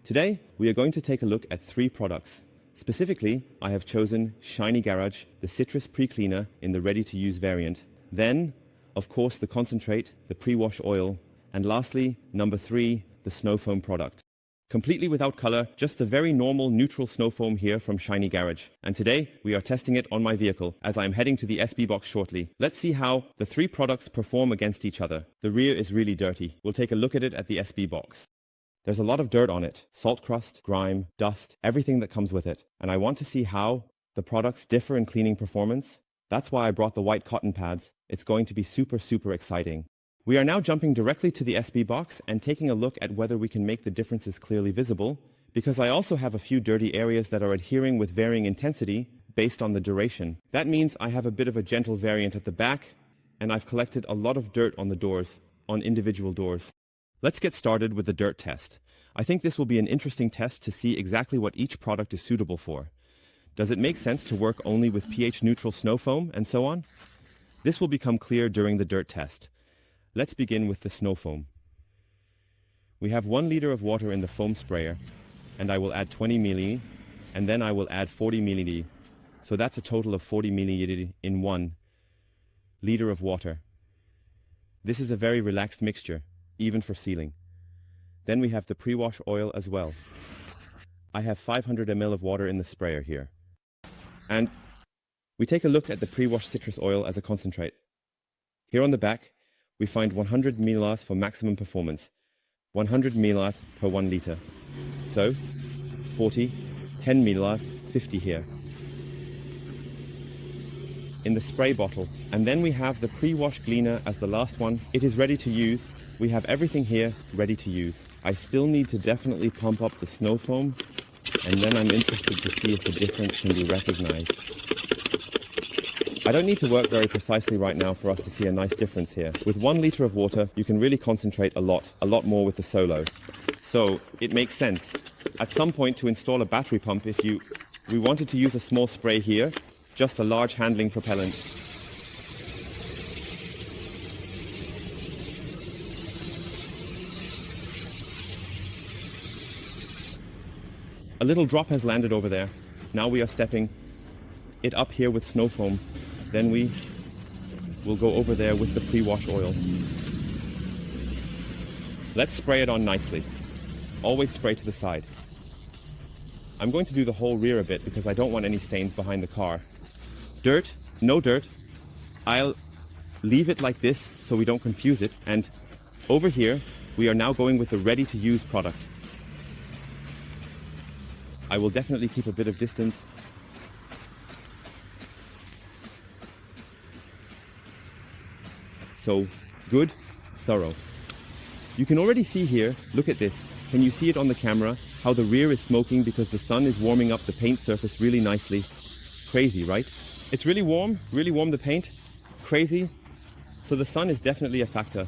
Today, we are going to take a look at 3 products. Specifically, I have chosen Shiny Garage, the citrus pre-cleaner in the ready-to-use variant. Then, of course, the concentrate, the pre-wash oil. And lastly, number 3, the snow foam product. Completely without color, just the very normal neutral snow foam here from Shiny Garage. And today, we are testing it on my vehicle, as I am heading to the SB box shortly. Let's see how the 3 products perform against each other. The rear is really dirty. We'll take a look at it at the SB box. There's a lot of dirt on it. Salt crust, grime, dust, everything that comes with it. And I want to see how the products differ in cleaning performance. That's why I brought the white cotton pads. It's going to be super exciting. We are now jumping directly to the SB box and taking a look at whether we can make the differences clearly visible, because I also have a few dirty areas that are adhering with varying intensity based on the duration. That means I have a bit of a gentle variant at the back, and I've collected a lot of dirt on the doors, on individual doors. Let's get started with the dirt test. I think this will be an interesting test to see exactly what each product is suitable for. Does it make sense to work only with pH-neutral snow foam and so on? This will become clear during the dirt test. Let's begin with the snow foam. We have 1 liter of water in the foam sprayer, and I will add 20 milliliters, and then I will add 40 milliliters. So that's a total of 40 milliliters in 1 liter of water. This is a very relaxed mixture, even for sealing. Then we have the pre-wash oil as well. I have 500 ml of water in the sprayer here. And we take a look at the pre-wash citrus oil as a concentrate. Here on the back, we find 100 milliliters for maximum performance. 100 milliliters per 1 liter. So, 40, 10 milliliters, 50 here. In the spray bottle. And then we have the pre-wash cleaner as the last one. It is ready to use. We have everything here ready to use. I still need to definitely pump up the snow foam, and then I'm interested to see if the difference can be recognized. I don't need to work very precisely right now for us to see a nice difference here. With 1 liter of water, you can really concentrate a lot more with the solo. So it makes sense at some point to install a battery pump if we wanted to use a small spray here, just a large handling propellant. A little drop has landed over there. Now we are stepping it up here with snow foam. Then we will go over there with the pre-wash oil. Let's spray it on nicely. Always spray to the side. I'm going to do the whole rear a bit because I don't want any stains behind the car. Dirt, no dirt. I'll leave it like this so we don't confuse it. And over here, we are now going with the ready-to-use product. I will definitely keep a bit of distance. So, good, thorough. You can already see here, look at this. Can you see it on the camera? How the rear is smoking because the sun is warming up the paint surface really nicely. Crazy, right? It's really warm the paint. Crazy. So the sun is definitely a factor.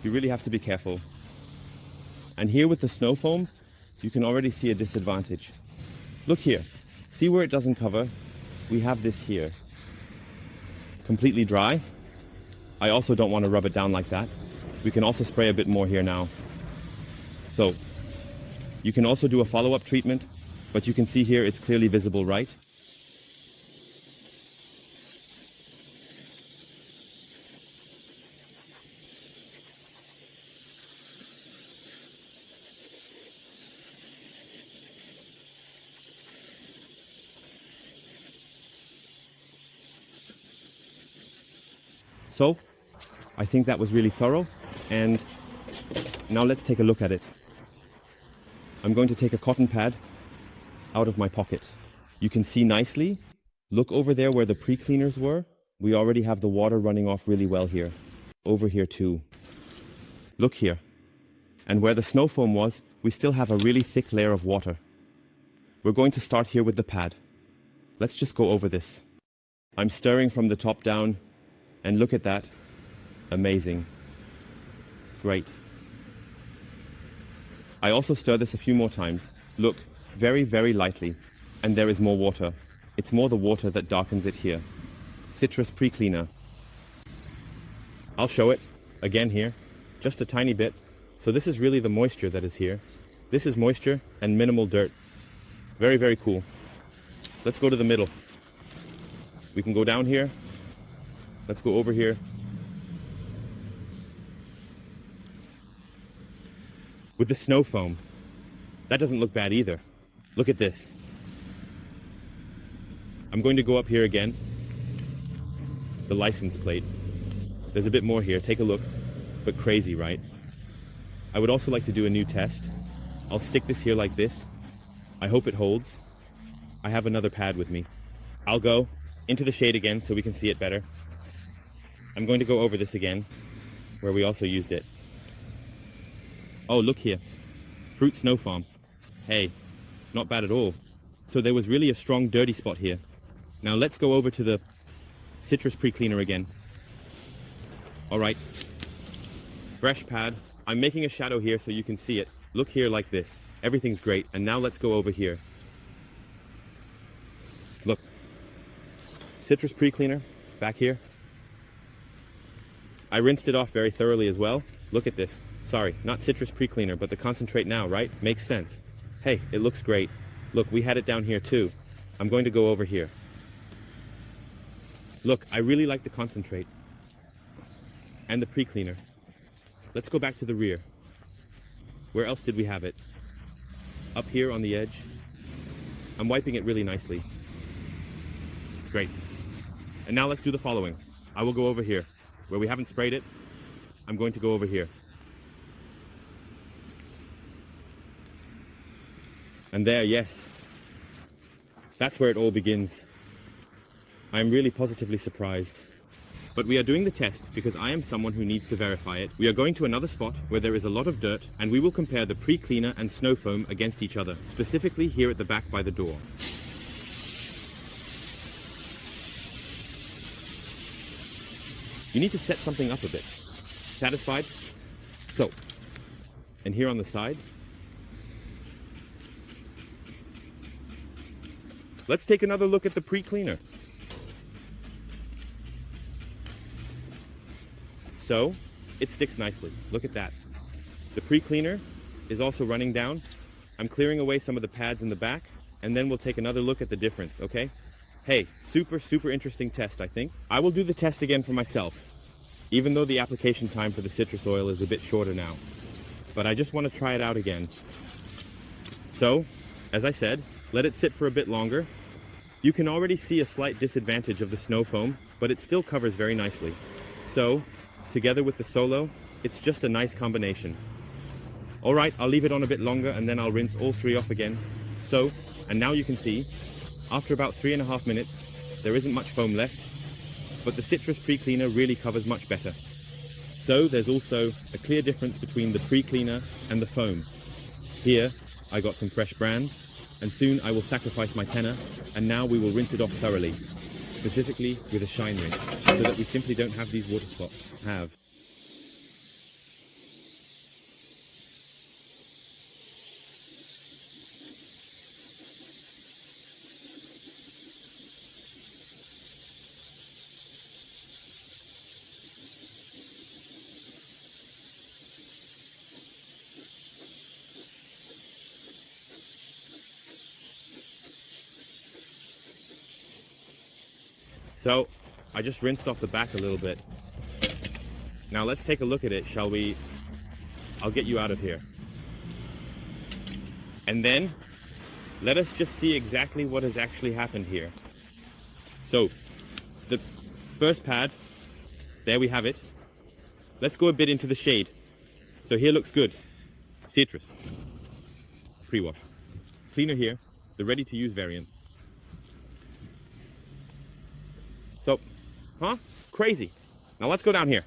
You really have to be careful. And here with the snow foam, you can already see a disadvantage. Look here. See where it doesn't cover? We have this here. Completely dry. I also don't want to rub it down like that. We can also spray a bit more here now. So, you can also do a follow-up treatment, but you can see here it's clearly visible, right? So, I think that was really thorough, and now let's take a look at it. I'm going to take a cotton pad out of my pocket. You can see nicely, look over there where the pre-cleaners were. We already have the water running off really well here. Over here too. Look here. And where the snow foam was, we still have a really thick layer of water. We're going to start here with the pad. Let's just go over this. I'm stirring from the top down. And look at that. Amazing. Great. I also stir this a few more times. Look, very, very lightly. And there is more water. It's more the water that darkens it here. Citrus pre-cleaner. I'll show it again here. Just a tiny bit. So this is really the moisture that is here. This is moisture and minimal dirt. Very, very cool. Let's go to the middle. We can go down here. Let's go over here. With the snow foam, that doesn't look bad either. Look at this. I'm going to go up here again. The license plate. There's a bit more here. Take a look. But crazy, right? I would also like to do a new test. I'll stick this here like this. I hope it holds. I have another pad with me. I'll go into the shade again so we can see it better. I'm going to go over this again, where we also used it. Oh, look here. Fruit snow foam. Hey, not bad at all. So there was really a strong dirty spot here. Now let's go over to the citrus pre-cleaner again. All right. Fresh pad. I'm making a shadow here so you can see it. Look here like this. Everything's great. And now let's go over here. Look. Citrus pre-cleaner. Back here. I rinsed it off very thoroughly as well. Look at this. Sorry, not citrus pre-cleaner, but the concentrate now, right? Makes sense. Hey, it looks great. Look, we had it down here too. I'm going to go over here. Look, I really like the concentrate. And the pre-cleaner. Let's go back to the rear. Where else did we have it? Up here on the edge. I'm wiping it really nicely. Great. And now let's do the following. I will go over here. Where we haven't sprayed it, I'm going to go over here. And there, yes. That's where it all begins. I am really positively surprised. But we are doing the test because I am someone who needs to verify it. We are going to another spot where there is a lot of dirt, and we will compare the pre-cleaner and snow foam against each other, specifically here at the back by the door. You need to set something up a bit. Satisfied? So, and here on the side, let's take another look at the pre-cleaner. So, it sticks nicely. Look at that. The pre-cleaner is also running down. I'm clearing away some of the pads in the back, and then we'll take another look at the difference, okay? Hey, super interesting test, I think. I will do the test again for myself, even though the application time for the citrus oil is a bit shorter now. But I just want to try it out again. So, as I said, let it sit for a bit longer. You can already see a slight disadvantage of the snow foam, but it still covers very nicely. So, together with the solo, it's just a nice combination. All right, I'll leave it on a bit longer and then I'll rinse all three off again. So, and now you can see, after about 3.5 minutes, there isn't much foam left, but the citrus pre-cleaner really covers much better. So there's also a clear difference between the pre-cleaner and the foam. Here, I got some fresh brands, and soon I will sacrifice my tenner, and now we will rinse it off thoroughly, specifically with a shine rinse, so that we simply don't have these water spots. So, I just rinsed off the back a little bit. Now let's take a look at it, shall we? I'll get you out of here. And then, let us just see exactly what has actually happened here. So, the first pad, there we have it. Let's go a bit into the shade. So here looks good. Citrus. Pre-wash. Cleaner here, the ready-to-use variant. So, crazy. Now let's go down here.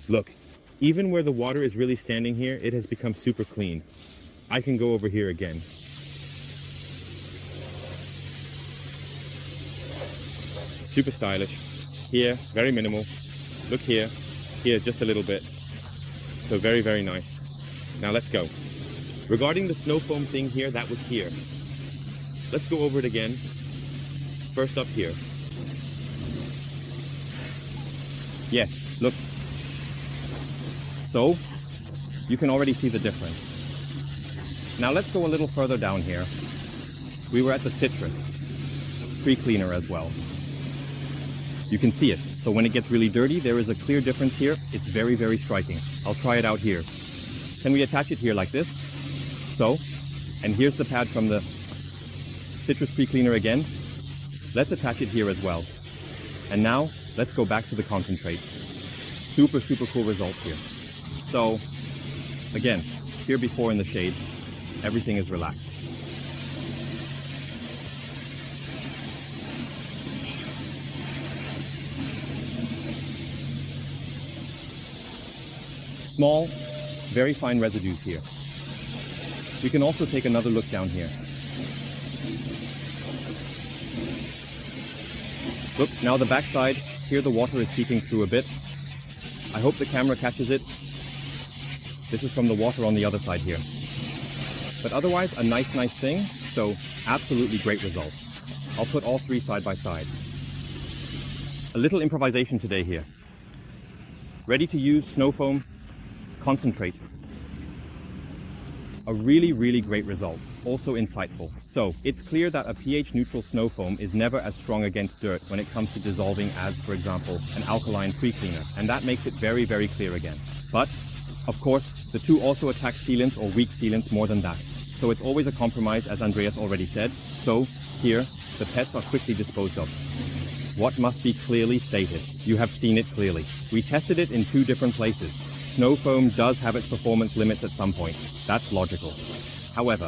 Look, even where the water is really standing here, it has become super clean. I can go over here again. Super stylish. Here, very minimal. Look here. Here, just a little bit. So very nice. Now let's go. Regarding the snow foam thing here, that was here. Let's go over it again. First up here. Yes, look. So, You can already see the difference. Now let's go a little further down here. We were at the citrus pre-cleaner as well. You can see it. So when it gets really dirty, there is a clear difference here. It's very, very striking. I'll try it out here. Can we attach it here like this? So, and here's the pad from the citrus pre-cleaner again. Let's attach it here as well. And now, let's go back to the concentrate. Super, super cool results here. So, again, here before in the shade, everything is relaxed. Small, very fine residues here. We can also take another look down here. Look, now the backside, here the water is seeping through a bit. I hope the camera catches it. This is from the water on the other side here. But otherwise, a nice thing. So, absolutely great result. I'll put all three side by side. A little improvisation today here. Ready to use snow foam concentrate. A really, really great result. Also insightful. So, it's clear that a pH-neutral snow foam is never as strong against dirt when it comes to dissolving as, for example, an alkaline pre-cleaner. And that makes it very, very clear again. But, of course, the two also attack sealants or weak sealants more than that. So it's always a compromise, as Andreas already said. So, here, the pets are quickly disposed of. What must be clearly stated? You have seen it clearly. We tested it in two different places. Snow foam does have its performance limits at some point. That's logical. However,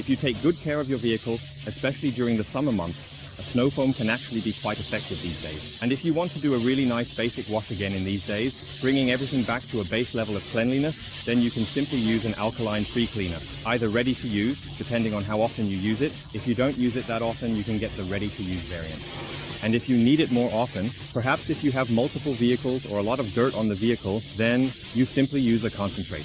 if you take good care of your vehicle, especially during the summer months, a snow foam can actually be quite effective these days. And if you want to do a really nice basic wash again in these days, bringing everything back to a base level of cleanliness, then you can simply use an alkaline pre-cleaner, either ready to use, depending on how often you use it. If you don't use it that often, you can get the ready to use variant. And if you need it more often, perhaps if you have multiple vehicles or a lot of dirt on the vehicle, then you simply use a concentrate.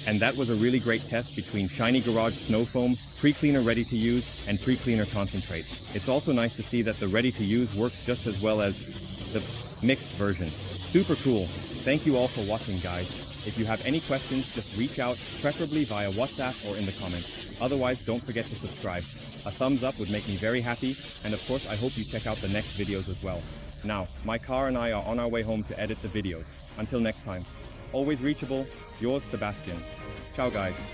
And that was a really great test between Shiny Garage Snow Foam, pre-cleaner ready to use, and pre-cleaner concentrate. It's also nice to see that the ready to use works just as well as the mixed version. Super cool. Thank you all for watching, guys. If you have any questions, just reach out, preferably via WhatsApp or in the comments. Otherwise, don't forget to subscribe. A thumbs up would make me very happy, and of course I hope you check out the next videos as well. Now, my car and I are on our way home to edit the videos. Until next time, always reachable, yours Sebastian. Ciao guys.